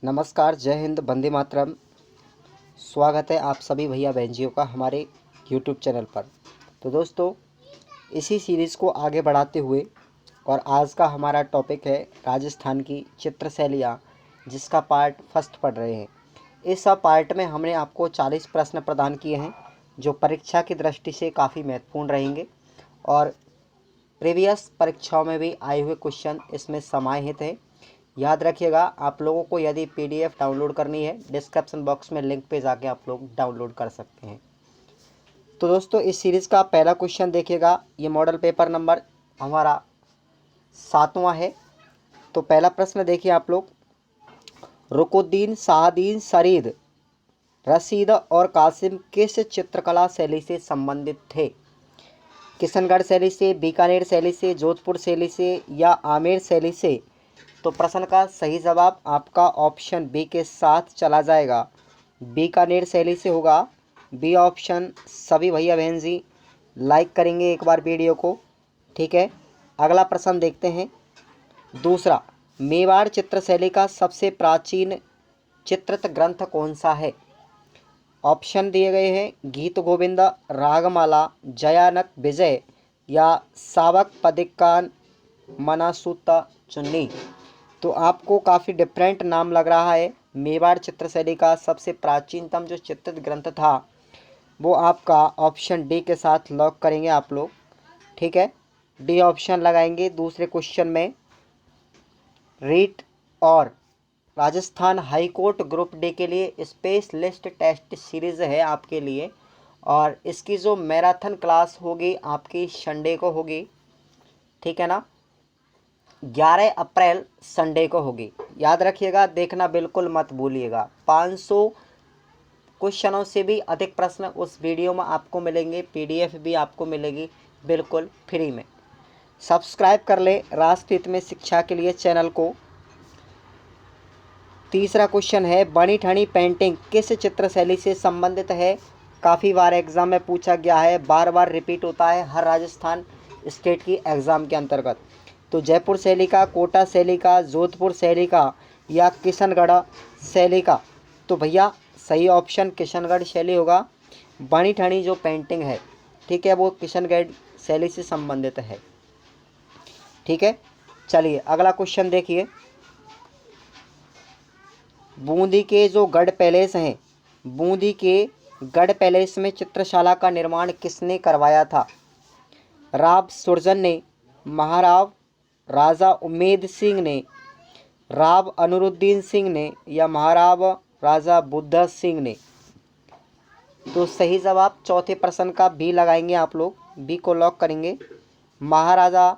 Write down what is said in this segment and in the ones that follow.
नमस्कार, जय हिंद, वंदे मातरम। स्वागत है आप सभी भैया बहनजियों का हमारे यूट्यूब चैनल पर। तो दोस्तों, इसी सीरीज़ को आगे बढ़ाते हुए और आज का हमारा टॉपिक है राजस्थान की चित्र शैलियाँ, जिसका पार्ट फर्स्ट पढ़ रहे हैं। इस पार्ट में हमने आपको 40 प्रश्न प्रदान किए हैं जो परीक्षा की दृष्टि से काफ़ी महत्वपूर्ण रहेंगे और प्रीवियस परीक्षाओं में भी आए हुए क्वेश्चन इसमें समाहित हैं। याद रखिएगा, आप लोगों को यदि पीडीएफ डाउनलोड करनी है, डिस्क्रिप्शन बॉक्स में लिंक पे जाके आप लोग डाउनलोड कर सकते हैं। तो दोस्तों, इस सीरीज़ का पहला क्वेश्चन देखिएगा। ये मॉडल पेपर नंबर हमारा 7वां है। तो पहला प्रश्न देखिए आप लोग। रुकुद्दीन शाहदीन सरीद, रशीद और कासिम किस चित्रकला शैली से संबंधित थे? किशनगढ़ शैली से, बीकानेर शैली से, जोधपुर शैली से या आमेर शैली से? तो प्रश्न का सही जवाब आपका ऑप्शन बी के साथ चला जाएगा, बीकानेर शैली से होगा। बी ऑप्शन सभी भैया बहन जी लाइक करेंगे एक बार वीडियो को, ठीक है। अगला प्रश्न देखते हैं। दूसरा, मेवाड़ चित्रशैली का सबसे प्राचीन चित्रित ग्रंथ कौन सा है? ऑप्शन दिए गए हैं गीत गोविंद, रागमाला, जयानक विजय या सावक पदिक्कान मनासुत्ता चुन्नी। तो आपको काफ़ी डिफरेंट नाम लग रहा है। मेवाड़ चित्रशैली का सबसे प्राचीनतम जो चित्रित ग्रंथ था वो आपका ऑप्शन डी के साथ लॉक करेंगे आप लोग, ठीक है। डी ऑप्शन लगाएंगे। दूसरे क्वेश्चन में रीट और Rajasthan high court group D के लिए स्पेशलिस्ट टेस्ट सीरीज़ है आपके लिए, और इसकी जो मैराथन क्लास होगी आपकी संडे को होगी, ठीक है ना। 11 अप्रैल संडे को होगी। याद रखिएगा, देखना बिल्कुल मत भूलिएगा। 500 क्वेश्चनों से भी अधिक प्रश्न उस वीडियो में आपको मिलेंगे, पीडीएफ भी आपको मिलेगी बिल्कुल फ्री में। सब्सक्राइब कर ले राष्ट्रहित में शिक्षा के लिए चैनल को। तीसरा क्वेश्चन है, बनी ठनी पेंटिंग किस चित्रशैली से संबंधित है? काफ़ी बार एग्जाम में पूछा गया है, बार बार रिपीट होता है हर राजस्थान स्टेट की एग्ज़ाम के अंतर्गत। तो जयपुर शैली का, कोटा शैली का, जोधपुर शैली का या किशनगढ़ शैली का? तो भैया सही ऑप्शन किशनगढ़ शैली होगा। बनी ठनी जो पेंटिंग है, ठीक है, वो किशनगढ़ शैली से संबंधित है, ठीक है। चलिए अगला क्वेश्चन देखिए। बूंदी के जो गढ़ पैलेस हैं, बूंदी के गढ़ पैलेस में चित्रशाला का निर्माण किसने करवाया था? राव सुरजन ने, महाराव राजा उम्मेद सिंह ने, राव अनूरुद्दीन सिंह ने या महाराव राजा बुद्धा सिंह ने? तो सही जवाब चौथे प्रश्न का बी लगाएंगे आप लोग, बी को लॉक करेंगे। महाराजा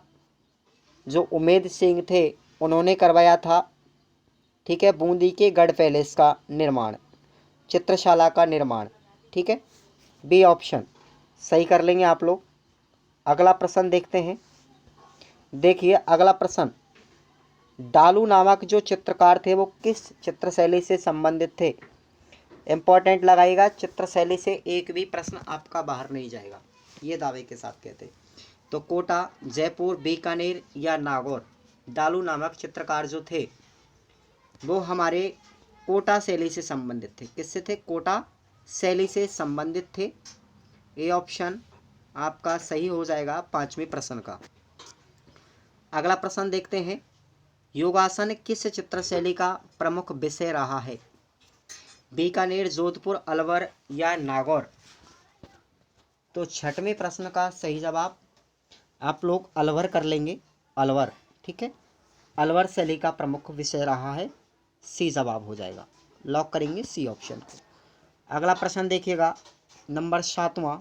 जो उम्मेद सिंह थे उन्होंने करवाया था, ठीक है, बूंदी के गढ़ पैलेस का निर्माण, चित्रशाला का निर्माण, ठीक है। बी ऑप्शन सही कर लेंगे आप लोग। अगला प्रश्न देखते हैं। देखिए अगला प्रश्न, डालू नामक जो चित्रकार थे वो किस चित्रशैली से संबंधित थे? इम्पोर्टेंट लगाइएगा, चित्रशैली से एक भी प्रश्न आपका बाहर नहीं जाएगा, ये दावे के साथ कहते हैं। तो कोटा, जयपुर, बीकानेर या नागौर? डालू नामक चित्रकार जो थे वो हमारे कोटा शैली से संबंधित थे। किससे थे? कोटा शैली से संबंधित थे। ए ऑप्शन आपका सही हो जाएगा पांचवें प्रश्न का। अगला प्रश्न देखते हैं। योगासन किस चित्रशैली का प्रमुख विषय रहा है? बीकानेर, जोधपुर, अलवर या नागौर? तो छठवें प्रश्न का सही जवाब आप लोग अलवर कर लेंगे, अलवर, ठीक है। अलवर शैली का प्रमुख विषय रहा है, सी जवाब हो जाएगा, लॉक करेंगे सी ऑप्शन को। अगला प्रश्न देखिएगा, नंबर 7वां।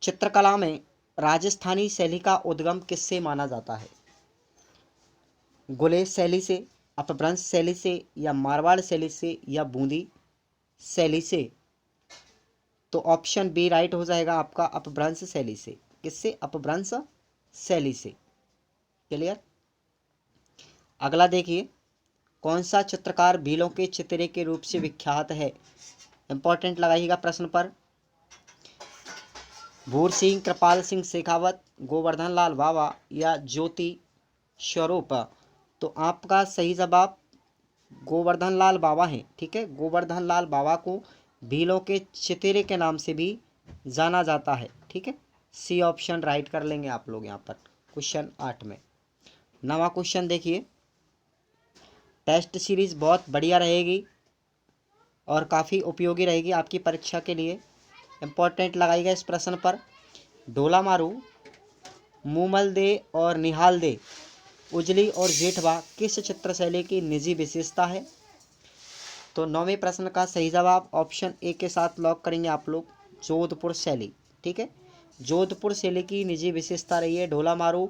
चित्रकला में राजस्थानी शैली का उद्गम किससे माना जाता है? गुलेज शैली से, अपभ्रंश शैली से या मारवाड़ शैली से या बूंदी शैली से? तो ऑप्शन बी राइट हो जाएगा आपका, अपभ्रंश शैली से। किससे? अपभ्रंश शैली से। क्लियर। अगला देखिए, कौन सा चित्रकार भीलों के चित्रे के रूप से विख्यात है? इंपॉर्टेंट लगाइएगा प्रश्न पर। भूर सिंह, कृपाल सिंह शेखावत, गोवर्धन लाल भावा या ज्योति स्वरूप? तो आपका सही जवाब गोवर्धन लाल बाबा हैं। ठीक है, गोवर्धन लाल बाबा को भीलों के चितेरे के नाम से भी जाना जाता है। ठीक है, सी ऑप्शन राइट कर लेंगे आप लोग यहाँ पर क्वेश्चन 8 में। नवा क्वेश्चन देखिए, टेस्ट सीरीज बहुत बढ़िया रहेगी और काफ़ी उपयोगी रहेगी आपकी परीक्षा के लिए। इम्पोर्टेंट लगाइएगा इस प्रश्न पर। ढोला मारू, मूमल दे और निहाल दे, उजली और जेठवा किस चित्र शैली की निजी विशेषता है? तो 9वें प्रश्न का सही जवाब ऑप्शन ए के साथ लॉक करेंगे आप लोग, जोधपुर शैली। ठीक है, जोधपुर शैली की निजी विशेषता रही है ढोला मारू,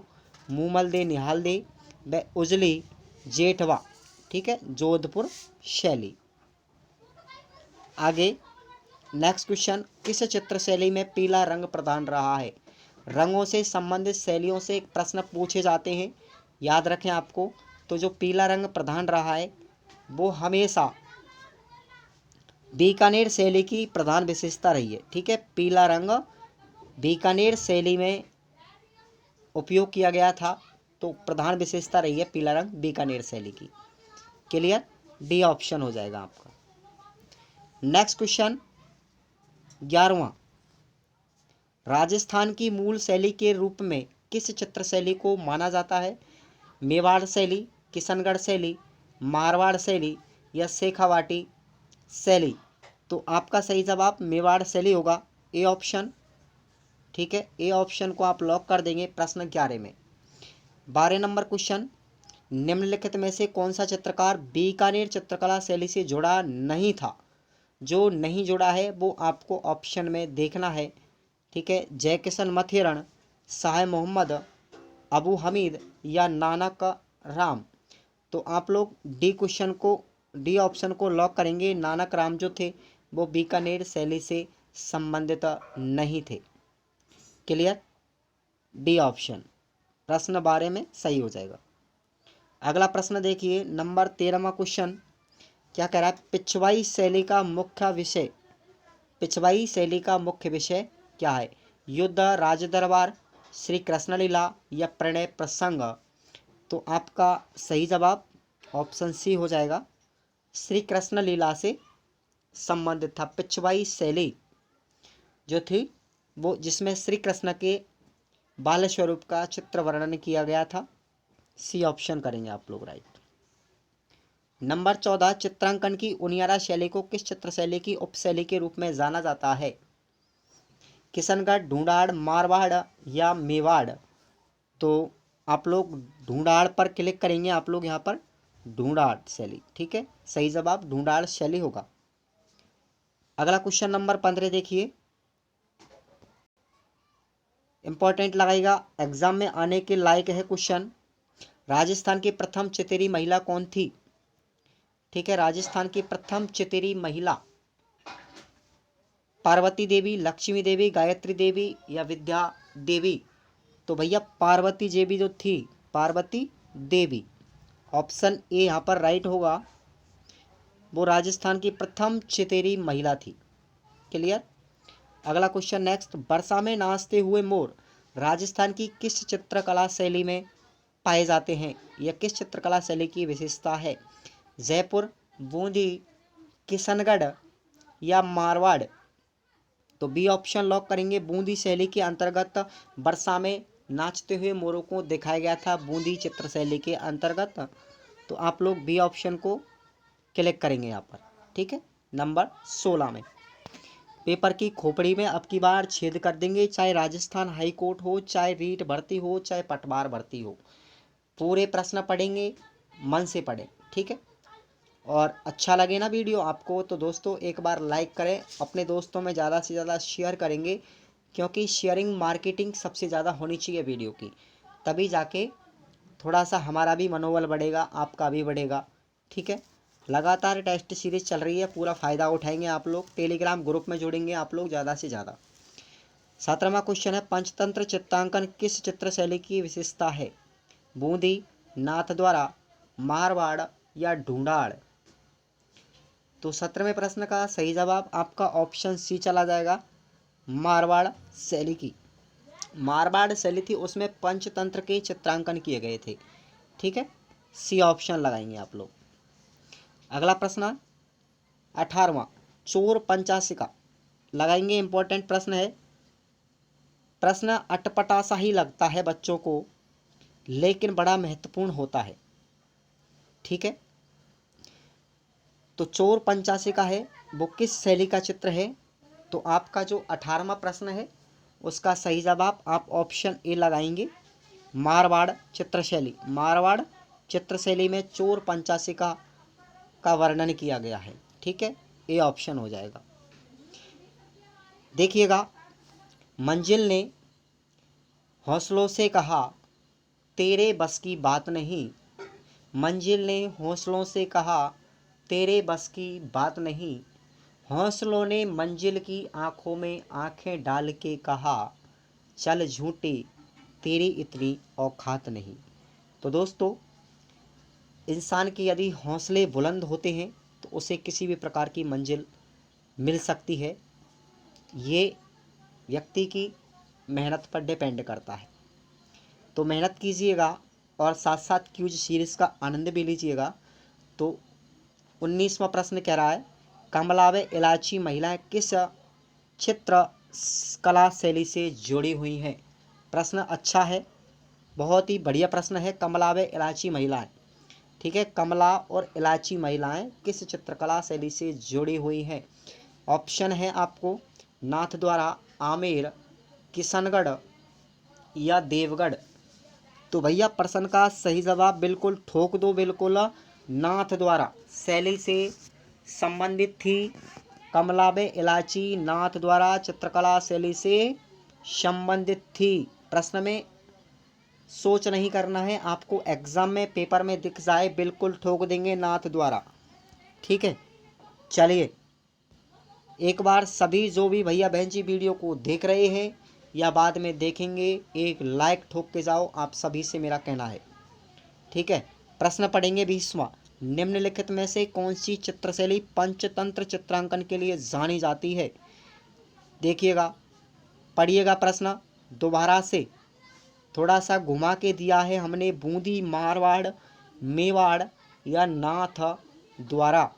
मूमल दे, निहाल दे व उजली जेठवा। ठीक है, जोधपुर शैली। आगे नेक्स्ट क्वेश्चन, किस चित्र शैली में पीला रंग प्रधान रहा है? रंगों से संबंधित शैलियों से प्रश्न पूछे जाते हैं, याद रखें आपको। तो जो पीला रंग प्रधान रहा है वो हमेशा बीकानेर शैली की प्रधान विशेषता रही है। ठीक है, पीला रंग बीकानेर शैली में उपयोग किया गया था, तो प्रधान विशेषता रही है पीला रंग बीकानेर शैली की। क्लियर, डी ऑप्शन हो जाएगा आपका। नेक्स्ट क्वेश्चन 11वां, राजस्थान की मूल शैली के रूप में किस चित्र शैली को माना जाता है? मेवाड़ शैली, किशनगढ़ शैली, मारवाड़ शैली या शेखावाटी शैली? तो आपका सही जवाब मेवाड़ शैली होगा, ए ऑप्शन। ठीक है, ए ऑप्शन को आप लॉक कर देंगे प्रश्न 11 में। 12 नंबर क्वेश्चन, निम्नलिखित में से कौन सा चित्रकार बीकानेर चित्रकला शैली से जुड़ा नहीं था? जो नहीं जुड़ा है वो आपको ऑप्शन में देखना है। ठीक है, जयकिशन मथेरण, शाह मोहम्मद, अबू हमीद या नानक राम? तो आप लोग डी ऑप्शन को लॉक करेंगे। नानक राम जो थे वो बीकानेर शैली से संबंधित नहीं थे। क्लियर, डी ऑप्शन प्रश्न 12 में सही हो जाएगा। अगला प्रश्न देखिए, नंबर 13वां क्वेश्चन क्या कह रहा है? पिछवाई शैली का मुख्य विषय, पिछवाई शैली का मुख्य विषय क्या है? युद्ध, राजदरबार, श्री कृष्ण लीला या प्रणय प्रसंग? तो आपका सही जवाब ऑप्शन सी हो जाएगा, श्री कृष्ण लीला से संबंधित था। पिछवाई शैली जो थी वो जिसमें श्री कृष्ण के बाल स्वरूप का चित्र वर्णन किया गया था, सी ऑप्शन करेंगे आप लोग राइट। नंबर 14, चित्रांकन की उनियारा शैली को किस चित्र शैली की उपशैली के रूप में जाना जाता है? किशनगढ़, ढूंढाड़, मारवाड़ या मेवाड़? तो आप लोग ढूंढाड़ पर क्लिक करेंगे आप लोग यहाँ पर, ढूंढाड़ शैली। ठीक है, सही जवाब ढूंढाड़ शैली होगा। अगला क्वेश्चन नंबर 15 देखिए, इंपॉर्टेंट लगाएगा, एग्जाम में आने के लायक है क्वेश्चन। राजस्थान की प्रथम चितेरी महिला कौन थी? ठीक है, राजस्थान की प्रथम चितेरी महिला पार्वती देवी, लक्ष्मी देवी, गायत्री देवी या विद्या देवी? तो भैया पार्वती देवी जो थी, पार्वती देवी, ऑप्शन ए यहाँ पर राइट होगा, वो राजस्थान की प्रथम चितेरी महिला थी। क्लियर। अगला क्वेश्चन नेक्स्ट, वर्षा में नाचते हुए मोर राजस्थान की किस चित्रकला शैली में पाए जाते हैं? यह किस चित्रकला शैली की विशेषता है? जयपुर, बूंदी, किशनगढ़ या मारवाड़? तो बी ऑप्शन लॉक करेंगे। बूंदी शैली के अंतर्गत वर्षा में नाचते हुए मोरों को दिखाया गया था, बूंदी चित्र शैली के अंतर्गत। तो आप लोग बी ऑप्शन को क्लिक करेंगे यहाँ पर। ठीक है, नंबर 16 में पेपर की खोपड़ी में अब की बार छेद कर देंगे, चाहे राजस्थान हाई कोर्ट हो, चाहे रीट भर्ती हो, चाहे पटवार भर्ती हो। पूरे प्रश्न पढ़ेंगे, मन से पढ़ें। ठीक है, और अच्छा लगे ना वीडियो आपको तो दोस्तों एक बार लाइक करें, अपने दोस्तों में ज़्यादा से ज़्यादा शेयर करेंगे, क्योंकि शेयरिंग मार्केटिंग सबसे ज़्यादा होनी चाहिए वीडियो की, तभी जाके थोड़ा सा हमारा भी मनोबल बढ़ेगा, आपका भी बढ़ेगा। ठीक है, लगातार टेस्ट सीरीज चल रही है, पूरा फ़ायदा उठाएंगे आप लोग। टेलीग्राम ग्रुप में जुड़ेंगे आप लोग ज़्यादा से ज़्यादा। 17वां क्वेश्चन है, पंचतंत्र चित्रांकन किस चित्र शैली की विशेषता है? बूंदी, नाथद्वारा, मारवाड़ या ढूंढाड़? तो 17वें प्रश्न का सही जवाब आपका ऑप्शन सी चला जाएगा, मारवाड़ शैली की। मारवाड़ शैली थी, उसमें पंचतंत्र के चित्रांकन किए गए थे। ठीक है, सी ऑप्शन लगाएंगे आप लोग। अगला प्रश्न 18वां, चोर पंचाशिका लगाएंगे। इंपॉर्टेंट प्रश्न है। प्रश्न अटपटा सा ही लगता है बच्चों को, लेकिन बड़ा महत्वपूर्ण होता है। ठीक है, तो चोर पंचाशिका है वो किस शैली का चित्र है? तो आपका जो 18वां प्रश्न है उसका सही जवाब आप ऑप्शन ए लगाएंगे, मारवाड़ चित्रशैली। मारवाड़ चित्रशैली में चोर पंचाशिका का वर्णन किया गया है। ठीक है, ए ऑप्शन हो जाएगा। देखिएगा, मंजिल ने हौसलों से कहा तेरे बस की बात नहीं। मंजिल ने हौसलों से कहा तेरे बस की बात नहीं। हौसलों ने मंजिल की आंखों में आंखें डाल के कहा चल झूठे तेरी इतनी औकात नहीं। तो दोस्तों, इंसान के यदि हौसले बुलंद होते हैं तो उसे किसी भी प्रकार की मंजिल मिल सकती है। ये व्यक्ति की मेहनत पर डिपेंड करता है। तो मेहनत कीजिएगा और साथ साथ क्यूज सीरीज़ का आनंद भी लीजिएगा। तो 19वां प्रश्न कह रहा है, कमला व इलायची महिलाएं किस चित्र कला शैली से जुड़ी हुई हैं? प्रश्न अच्छा है, बहुत ही बढ़िया प्रश्न है। कमला व इलायची महिलाएं, ठीक है, कमला और इलायची महिलाएं किस चित्रकला शैली से जुड़ी हुई हैं? ऑप्शन है आपको नाथद्वारा, आमेर, किशनगढ़ या देवगढ़। तो भैया प्रश्न का सही जवाब बिल्कुल ठोक दो, बिल्कुल नाथद्वारा शैली से संबंधित थी। कमला व इलायची नाथद्वारा चित्रकला शैली से संबंधित थी। प्रश्न में सोच नहीं करना है आपको, एग्जाम में पेपर में दिख जाए बिल्कुल ठोक देंगे नाथद्वारा। ठीक है, चलिए एक बार सभी जो भी भैया बहन जी वीडियो को देख रहे हैं या बाद में देखेंगे, एक लाइक ठोक के जाओ, आप सभी से मेरा कहना है। ठीक है, प्रश्न पढ़ेंगे 20वां, निम्नलिखित में से कौन सी चित्रशैली पंचतंत्र चित्रांकन के लिए जानी जाती है? देखिएगा, पढ़िएगा प्रश्न दोबारा से, थोड़ा सा घुमा के दिया है हमने, बूंदी, मारवाड़, मेवाड़ या नाथ द्वारा।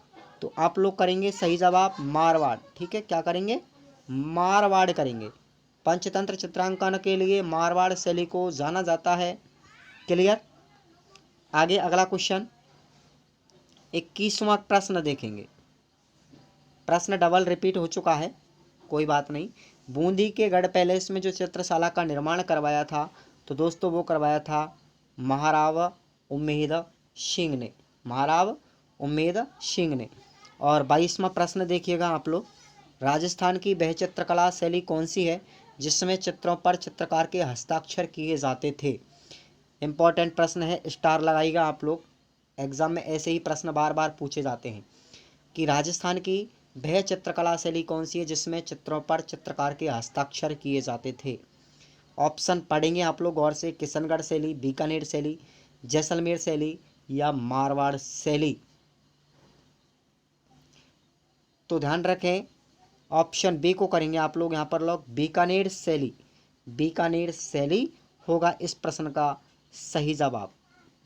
तो आप लोग करेंगे सही जवाब मारवाड़। ठीक है, क्या करेंगे? मारवाड़ करेंगे। पंचतंत्र चित्रांकन के लिए मारवाड़ शैली को जाना जाता है। क्लियर? आगे अगला क्वेश्चन 21वां प्रश्न देखेंगे। प्रश्न डबल रिपीट हो चुका है, कोई बात नहीं। बूंदी के गढ़ पैलेस में जो चित्रशाला का निर्माण करवाया था, तो दोस्तों वो करवाया था महाराव उम्मेद सिंह ने। महाराव उम्मेद सिंह ने। और 22वां प्रश्न देखिएगा आप लोग, राजस्थान की वह चित्रकला शैली कौन सी है जिसमें चित्रों पर चित्रकार के हस्ताक्षर किए जाते थे? इंपॉर्टेंट प्रश्न है, स्टार लगाइएगा आप लोग। एग्जाम में ऐसे ही प्रश्न बार बार पूछे जाते हैं कि राजस्थान की वह चित्रकला शैली कौन सी है जिसमें चित्रों पर चित्रकार के हस्ताक्षर किए जाते थे? ऑप्शन पढ़ेंगे आप लोग गौर से, किशनगढ़ शैली, बीकानेर शैली, जैसलमेर शैली या मारवाड़ शैली। तो ध्यान रखें, ऑप्शन बी को करेंगे आप लोग यहाँ पर लोग, बीकानेर शैली। बीकानेर शैली होगा इस प्रश्न का सही जवाब,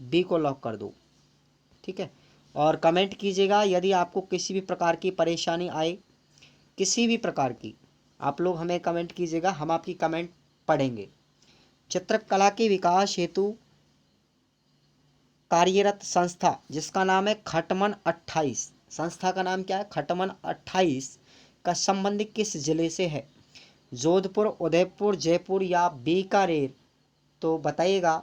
बी को लॉक कर दो। ठीक है, और कमेंट कीजिएगा यदि आपको किसी भी प्रकार की परेशानी आए, किसी भी प्रकार की, आप लोग हमें कमेंट कीजिएगा, हम आपकी कमेंट पढ़ेंगे। चित्रकला के विकास हेतु कार्यरत संस्था जिसका नाम है खटमन 28, संस्था का नाम क्या है? खटमन 28 का संबंध किस जिले से है? जोधपुर, उदयपुर, जयपुर या बीकानेर? तो बताइएगा।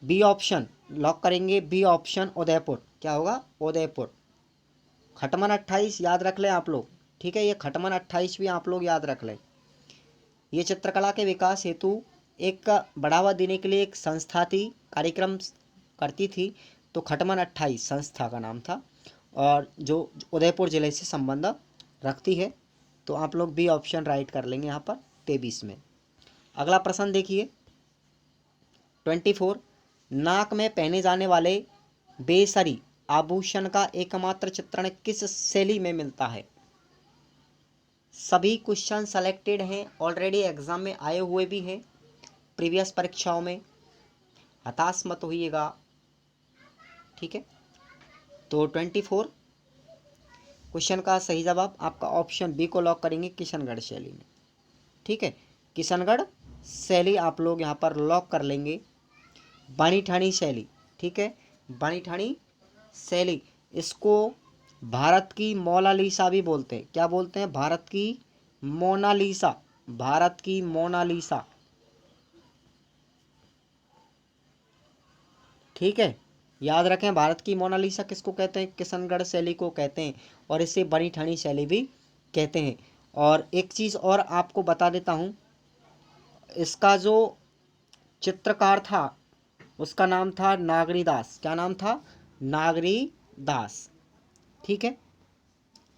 बी ऑप्शन लॉक करेंगे, बी ऑप्शन उदयपुर। क्या होगा? उदयपुर। खटमन 28 याद रख लें आप लोग। ठीक है, ये खटमन 28 भी आप लोग याद रख लें। ये चित्रकला के विकास हेतु एक बढ़ावा देने के लिए एक संस्था थी, कार्यक्रम करती थी। तो खटमन 28 संस्था का नाम था और जो उदयपुर ज़िले से संबंध रखती है। तो आप लोग बी ऑप्शन राइट कर लेंगे यहाँ पर 23 में। अगला प्रश्न देखिए 24, नाक में पहने जाने वाले बेसरी आभूषण का एकमात्र चित्रण किस शैली में मिलता है? सभी क्वेश्चन सेलेक्टेड हैं, ऑलरेडी एग्जाम में आए हुए भी हैं प्रीवियस परीक्षाओं में, हताश मत होइएगा, ठीक है। तो 24 क्वेश्चन का सही जवाब आपका ऑप्शन बी को लॉक करेंगे, किशनगढ़ शैली में, ठीक है। किशनगढ़ शैली आप लोग यहाँ पर लॉक कर लेंगे। बानी ठानी शैली, ठीक है, बानी ठानी शैली, इसको भारत की मोनालिसा भी बोलते हैं। क्या बोलते हैं? भारत की मोनालिसा, भारत की मोनालिसा, ठीक है। याद रखें, भारत की मोनालिसा किसको कहते हैं? किशनगढ़ शैली को कहते हैं, और इसे बनी ठानी शैली भी कहते हैं। और एक चीज़ और आपको बता देता हूँ, इसका जो चित्रकार था उसका नाम था नागरी दास। क्या नाम था? नागरी दास, ठीक है।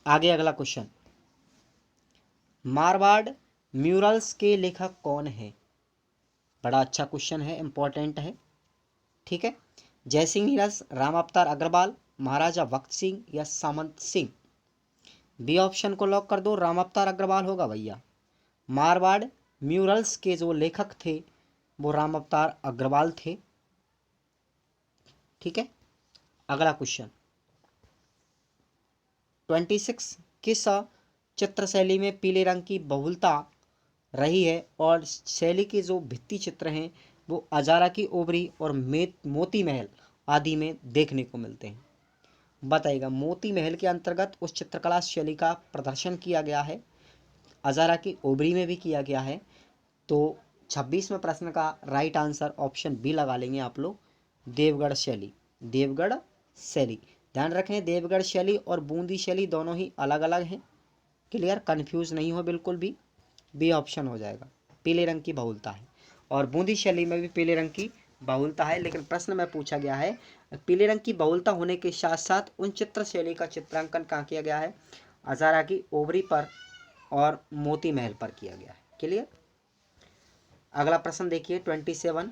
आगे अगला क्वेश्चन, मारवाड़ म्यूरल्स के लेखक कौन है? बड़ा अच्छा क्वेश्चन है, इंपॉर्टेंट है, ठीक है। जयसिंह नीरज, राम अवतार अग्रवाल, महाराजा भक्त सिंह या सामंत सिंह? बी ऑप्शन को लॉक कर दो, राम अवतार अग्रवाल होगा भैया। मारवाड़ म्यूरल्स के जो लेखक थे वो राम अवतार अग्रवाल थे, ठीक है। अगला क्वेश्चन 26, किस चित्र शैली में पीले रंग की बहुलता रही है और शैली के जो भित्ति चित्र हैं वो अजारा की ओबरी और मोती महल आदि में देखने को मिलते हैं? बताइएगा, मोती महल के अंतर्गत उस चित्रकला शैली का प्रदर्शन किया गया है, अजारा की ओबरी में भी किया गया है। तो 26वें प्रश्न का राइट आंसर ऑप्शन बी लगा लेंगे आप लोग, देवगढ़ शैली, देवगढ़ शैली। ध्यान रखें, देवगढ़ शैली और बूंदी शैली दोनों ही अलग अलग हैं, क्लियर, कंफ्यूज नहीं हो बिल्कुल भी। बी ऑप्शन हो जाएगा, पीले रंग की बहुलता है, और बूंदी शैली में भी पीले रंग की बहुलता है। लेकिन प्रश्न में पूछा गया है पीले रंग की बहुलता होने के साथ साथ उन चित्र शैली का चित्रांकन कहाँ किया गया है? अजारा की ओबरी पर और मोती महल पर किया गया है, क्लियर। अगला प्रश्न देखिए 27,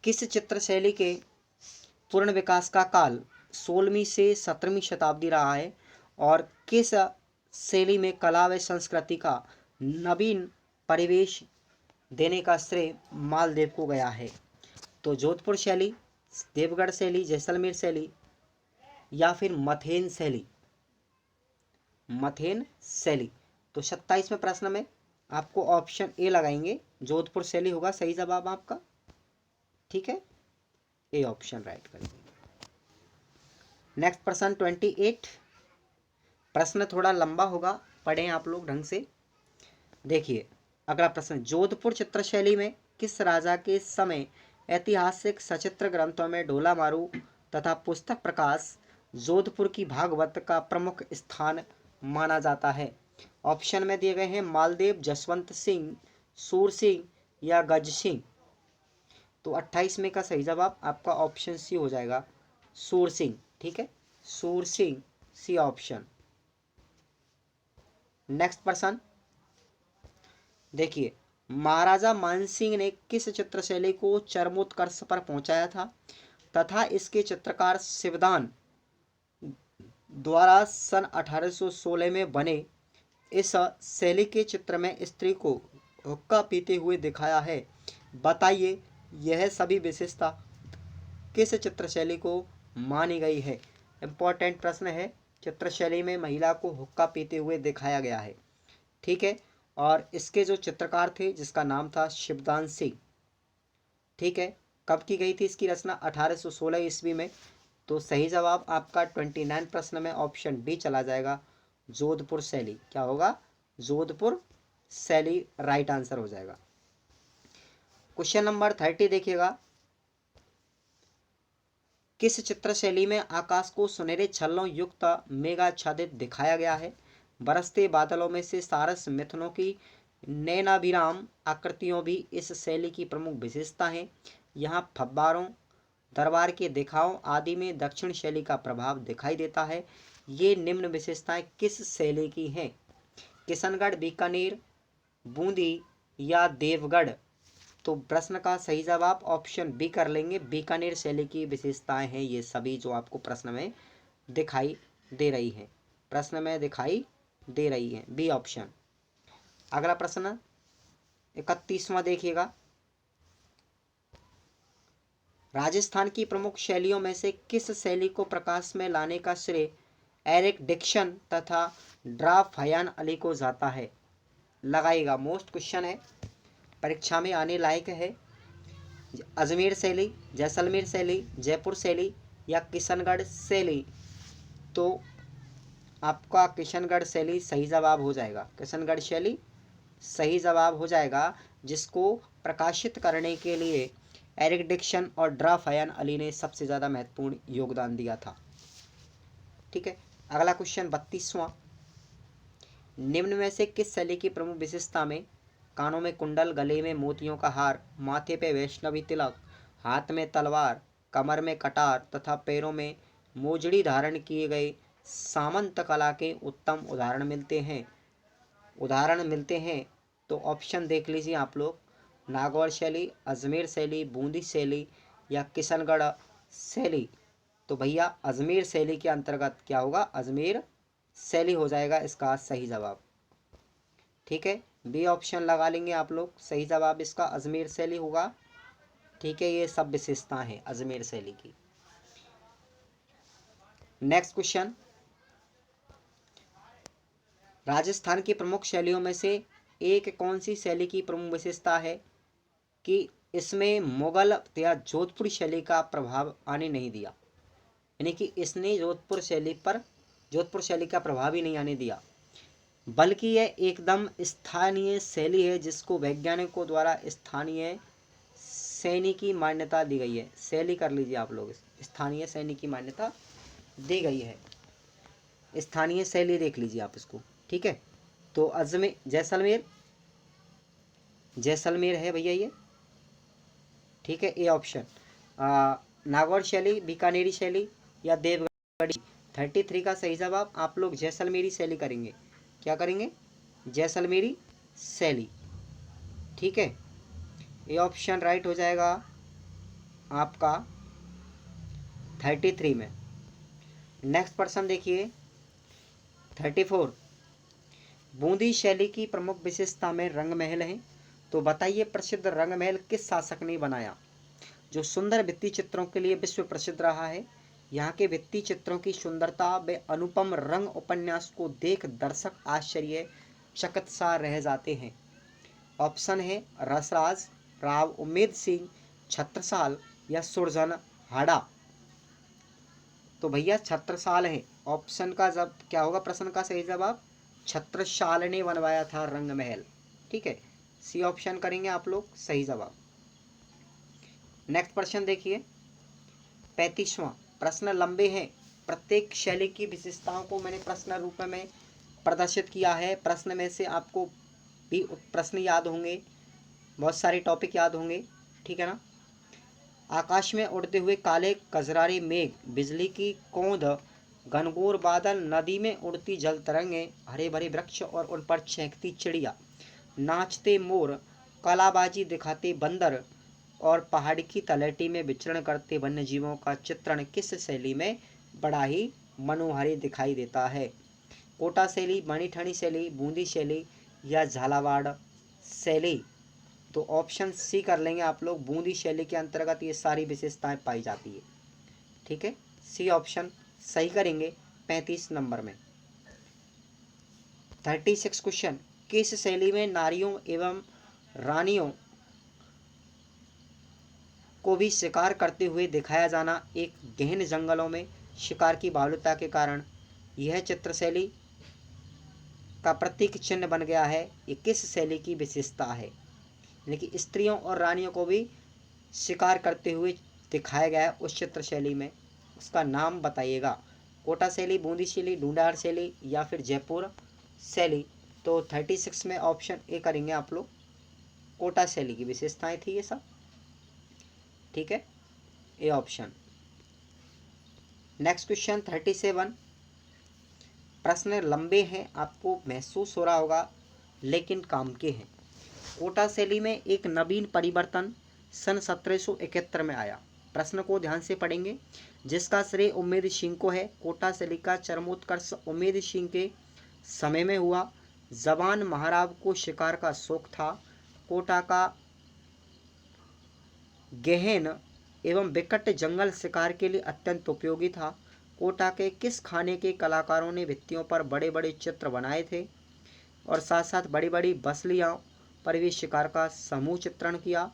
किस चित्र शैली के पूर्ण विकास का काल 16वीं से 17वीं शताब्दी रहा है और किस शैली में कला व संस्कृति का नवीन परिवेश देने का श्रेय मालदेव को गया है? तो जोधपुर शैली, देवगढ़ शैली, जैसलमेर शैली या फिर मथेन शैली? मथेन शैली। तो 27वें प्रश्न में आपको ऑप्शन ए लगाएंगे, जोधपुर शैली होगा सही जवाब आपका, ठीक है, ए ऑप्शन राइट करेंगे। नेक्स्ट प्रश्न 28, प्रश्न थोड़ा लंबा होगा, पढ़ें आप लोग ढंग से। देखिए अगला प्रश्न, जोधपुर चित्रशैली में किस राजा के समय ऐतिहासिक सचित्र ग्रंथों में ढोला मारू तथा पुस्तक प्रकाश जोधपुर की भागवत का प्रमुख स्थान माना जाता है? ऑप्शन में दिए गए हैं मालदेव, जसवंत सिंह, सूर सिंह या गज सिंह। तो 28 में का सही जवाब आपका ऑप्शन सी हो जाएगा, सूर सिंह, ठीक है, सूर सिंह, सी ऑप्शन। नेक्स्ट प्रश्न देखिए, महाराजा मानसिंह ने किस चित्रशैली को चरमोत्कर्ष पर पहुंचाया था तथा इसके चित्रकार शिवदान द्वारा सन 1816 में बने इस शैली के चित्र में स्त्री को हुक्का पीते हुए दिखाया है? बताइए यह सभी विशेषता किस चित्रशैली को मानी गई है? इंपॉर्टेंट प्रश्न है, चित्रशैली में महिला को हुक्का पीते हुए दिखाया गया है, ठीक है, और इसके जो चित्रकार थे जिसका नाम था शिवदान सिंह, ठीक है। कब की गई थी इसकी रचना? 1816 ईस्वी में। तो सही जवाब आपका 29 प्रश्न में ऑप्शन डी चला जाएगा, जोधपुर शैली। क्या होगा? जोधपुर शैली राइट आंसर हो जाएगा। क्वेश्चन नंबर 30 देखिएगा, किस चित्र शैली में आकाश को सुनहरे छल्लों युक्त मेघाच्छादित दिखाया गया है? बरसते बादलों में से सारस मिथुनों की नैनाभिराम आकृतियों भी इस शैली की प्रमुख विशेषता हैं। यहाँ फव्वारों, दरबार के दिखाओं आदि में दक्षिण शैली का प्रभाव दिखाई देता है। ये निम्न विशेषताएं किस शैली की हैं? किशनगढ़, बीकानेर, बूंदी या देवगढ़? तो प्रश्न का सही जवाब ऑप्शन बी कर लेंगे, बीकानेर शैली की विशेषताएं हैं ये सभी जो आपको प्रश्न में दिखाई दे रही हैं, प्रश्न में दिखाई दे रही है, बी ऑप्शन। अगला प्रश्न 31वां देखिएगा, राजस्थान की प्रमुख शैलियों में से किस शैली को प्रकाश में लाने का श्रेय एरिक डिक्सन तथा ड्राफ हयान अली को जाता है? लगाइएगा, मोस्ट क्वेश्चन है, परीक्षा में आने लायक है। अजमेर शैली, जैसलमेर शैली, जयपुर शैली या किशनगढ़ शैली? तो आपका किशनगढ़ शैली सही जवाब हो जाएगा। किशनगढ़ शैली सही जवाब हो जाएगा, जिसको प्रकाशित करने के लिए एरिक डिक्सन और ड्राफ हयान अली ने सबसे ज़्यादा महत्वपूर्ण योगदान दिया था। ठीक है, अगला क्वेश्चन 32वां, निम्न में से किस शैली की प्रमुख विशेषता में कानों में कुंडल, गले में मोतियों का हार, माथे पे वैष्णवी तिलक, हाथ में तलवार, कमर में कटार तथा पैरों में मोजड़ी धारण किए गए सामंत कला के उत्तम उदाहरण मिलते हैं? तो ऑप्शन देख लीजिए आप लोग, नागौर शैली, अजमेर शैली, बूंदी शैली या किशनगढ़ शैली? तो भैया अजमेर शैली के अंतर्गत क्या होगा, अजमेर शैली हो जाएगा इसका सही जवाब। ठीक है, बी ऑप्शन लगा लेंगे आप लोग, सही जवाब इसका अजमेर शैली होगा। ठीक है, ये सब विशेषताएं हैं अजमेर शैली की। नेक्स्ट क्वेश्चन, राजस्थान की प्रमुख शैलियों में से एक कौन सी शैली की प्रमुख विशेषता है कि इसमें मुगल या जोधपुरी शैली का प्रभाव आने नहीं दिया? यानी कि इसने जोधपुर शैली का प्रभाव ही नहीं आने दिया, बल्कि यह एकदम स्थानीय शैली है जिसको वैज्ञानिकों द्वारा स्थानीय शैली की मान्यता दी गई है। शैली कर लीजिए आप लोग, स्थानीय शैली की मान्यता दी गई है, स्थानीय शैली देख लीजिए आप इसको। ठीक है, तो अजमेर जैसलमेर है भैया ये। ठीक है, ए ऑप्शन। नागौर शैली, बीकानेरी शैली या देवगढ़ी? 33 का सही जवाब आप लोग जैसलमेरी शैली करेंगे। क्या करेंगे, जैसलमेरी शैली। ठीक है, ये ऑप्शन राइट हो जाएगा आपका 33 में। नेक्स्ट प्रश्न देखिए 34, बूंदी शैली की प्रमुख विशेषता में रंग महल है, तो बताइए प्रसिद्ध रंग महल किस शासक ने बनाया जो सुंदर भित्ति चित्रों के लिए विश्व प्रसिद्ध रहा है? यहाँ के भित्ति चित्रों की सुंदरता व अनुपम रंग उपन्यास को देख दर्शक आश्चर्यचकित सा रह जाते हैं। ऑप्शन है रसराज, राव उम्मेद सिंह, छत्रसाल या सुरजनहाड़ा? तो भैया छत्रसाल है ऑप्शन का, जब क्या होगा प्रश्न का सही जवाब, छत्रसाल ने बनवाया था रंग महल। ठीक है, सी ऑप्शन करेंगे आप लोग सही जवाब। नेक्स्ट प्रश्न देखिए 35वां, प्रश्न लंबे हैं, प्रत्येक शैली की विशेषताओं को मैंने प्रश्न रूप में प्रदर्शित किया है। प्रश्न में से आपको भी प्रश्न याद होंगे, बहुत सारे टॉपिक याद होंगे। ठीक है ना, आकाश में उड़ते हुए काले कजरारे मेघ, बिजली की कौंध, घनघोर बादल, नदी में उड़ती जल तरंगे, हरे भरे वृक्ष और उन पर चहकती चिड़िया, नाचते मोर, कलाबाजी दिखाते बंदर और पहाड़ की तलहटी में विचरण करते वन्य जीवों का चित्रण किस शैली में बड़ा ही मनोहारी दिखाई देता है? कोटा शैली, मणिठनी शैली, बूंदी शैली या झालावाड़ शैली? तो ऑप्शन सी कर लेंगे आप लोग, बूंदी शैली के अंतर्गत ये सारी विशेषताएं पाई जाती है। ठीक है, सी ऑप्शन सही करेंगे 35 नंबर में। 36 क्वेश्चन, किस शैली में नारियों एवं रानियों को भी शिकार करते हुए दिखाया जाना एक गहन जंगलों में शिकार की बाहुल्यता के कारण यह चित्र शैली का प्रतीक चिन्ह बन गया है? ये किस शैली की विशेषता है? यानी कि स्त्रियों और रानियों को भी शिकार करते हुए दिखाया गया है उस चित्र शैली में, उसका नाम बताइएगा। कोटा शैली, बूंदी शैली, ढूंढार शैली या फिर जयपुर शैली? तो 36 में ऑप्शन ए करेंगे आप लोग, कोटा शैली की विशेषताएं थी ये सब। ठीक है, ए ऑप्शन। नेक्स्ट क्वेश्चन 37, प्रश्न लंबे हैं, आपको महसूस हो रहा होगा, लेकिन काम के हैं। कोटा शैली में एक नवीन परिवर्तन सन 1771 में आया। प्रश्न को ध्यान से पढ़ेंगे, जिसका श्रेय उम्मेद सिंह को है। कोटा शैली का चरमोत्कर्ष उम्मेद सिंह के समय में हुआ। जवान महाराव को शिकार का शौक था। कोटा का गहन एवं विकट जंगल शिकार के लिए अत्यंत उपयोगी था। कोटा के किस खाने के कलाकारों ने भित्तियों पर बड़े बड़े चित्र बनाए थे और साथ साथ बड़ी बड़ी बसलियों पर भी शिकार का समूह चित्रण किया।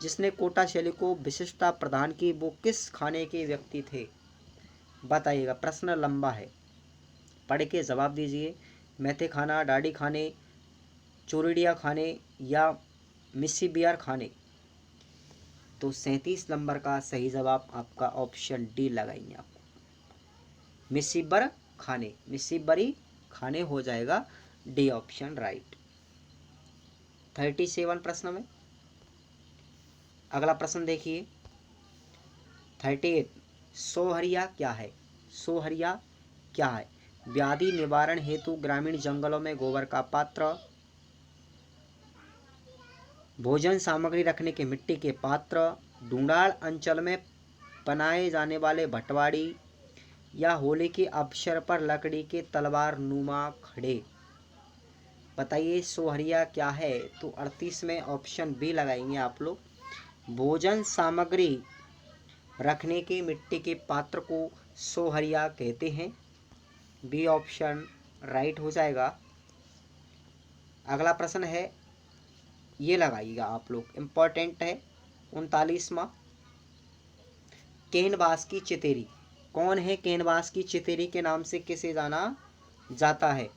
जिसने कोटा शैली को विशिष्टता प्रदान की वो किस खाने के व्यक्ति थे, बताइएगा। प्रश्न लंबा है, पढ़ के जवाब दीजिए। मेथे खाना, डाडी खाने, चोरिडिया खाने या मिस्सी बियर खाने। तो 37 नंबर का सही जवाब आपका ऑप्शन डी लगाएंगे आपको, मिस्सीबर खाने, मिस्सीबरी खाने हो जाएगा डी ऑप्शन राइट। 37 प्रश्न में अगला प्रश्न देखिए 38। सोहरिया क्या है? सोहरिया क्या है? व्याधि निवारण हेतु ग्रामीण जंगलों में गोबर का पात्र, भोजन सामग्री रखने के मिट्टी के पात्र, ढूंढाड़ अंचल में बनाए जाने वाले भटवाड़ी या होली के अवसर पर लकड़ी के तलवार नुमा खड़े। बताइए सोहरिया क्या है? तो 38 में ऑप्शन बी लगाएंगे आप लोग, भोजन सामग्री रखने के मिट्टी के पात्र को सोहरिया कहते हैं। बी ऑप्शन राइट हो जाएगा। अगला प्रश्न है, ये लगाइएगा आप लोग, इम्पोर्टेंट है। 39वां, कैनवास की चितेरी कौन है? कैनवास की चितेरी के नाम से किसे जाना जाता है?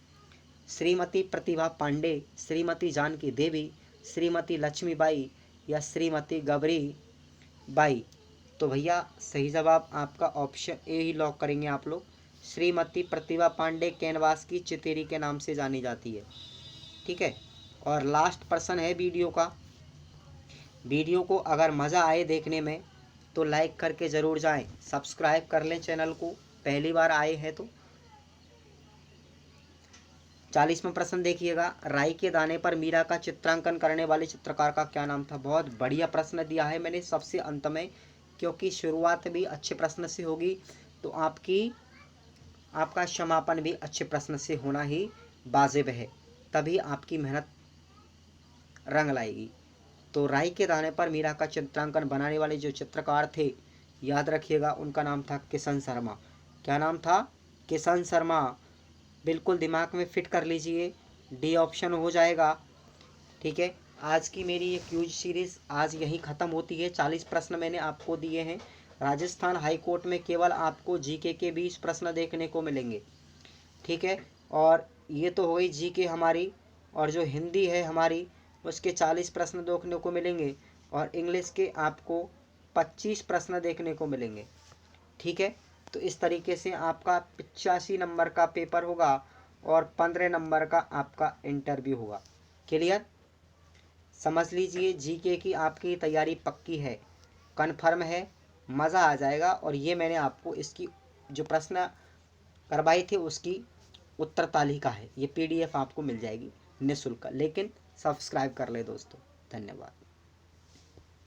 श्रीमती प्रतिभा पांडे, श्रीमती जानकी देवी, श्रीमती लक्ष्मीबाई या श्रीमती गबरी बाई। तो भैया सही जवाब आपका ऑप्शन ए ही लॉक करेंगे आप लोग। श्रीमती प्रतिभा पांडे कैनवास की चितेरी के नाम से जानी जाती है। ठीक है, और लास्ट प्रश्न है वीडियो का। वीडियो को अगर मज़ा आए देखने में तो लाइक करके ज़रूर जाएं, सब्सक्राइब कर लें चैनल को, पहली बार आए हैं तो। 40वां प्रश्न देखिएगा, राई के दाने पर मीरा का चित्रांकन करने वाले चित्रकार का क्या नाम था? बहुत बढ़िया प्रश्न दिया है मैंने सबसे अंत में, क्योंकि शुरुआत भी अच्छे प्रश्न से होगी तो आपका समापन भी अच्छे प्रश्न से होना ही वाजिब है, तभी आपकी मेहनत रंग लाएगी। तो राई के दाने पर मीरा का चित्रांकन बनाने वाले जो चित्रकार थे, याद रखिएगा, उनका नाम था किशन शर्मा। क्या नाम था? किशन शर्मा। बिल्कुल दिमाग में फिट कर लीजिए, डी ऑप्शन हो जाएगा। ठीक है, आज की मेरी ये क्यूज सीरीज़ आज यहीं ख़त्म होती है। 40 प्रश्न मैंने आपको दिए हैं। राजस्थान हाई कोर्ट में केवल आपको जीके के 20 प्रश्न देखने को मिलेंगे। ठीक है, और ये तो हो गई जीके हमारी, और जो हिंदी है हमारी उसके 40 प्रश्न देखने को मिलेंगे, और इंग्लिश के आपको 25 प्रश्न देखने को मिलेंगे। ठीक है, तो इस तरीके से आपका 85 नंबर का पेपर होगा और 15 नंबर का आपका इंटरव्यू होगा। क्लियर? समझ लीजिए, जीके की आपकी तैयारी पक्की है, कन्फर्म है, मज़ा आ जाएगा। और ये मैंने आपको इसकी जो प्रश्न करवाई थी उसकी उत्तर तालिका है, ये PDF आपको मिल जाएगी निःशुल्क, लेकिन सब्सक्राइब कर ले दोस्तों। धन्यवाद।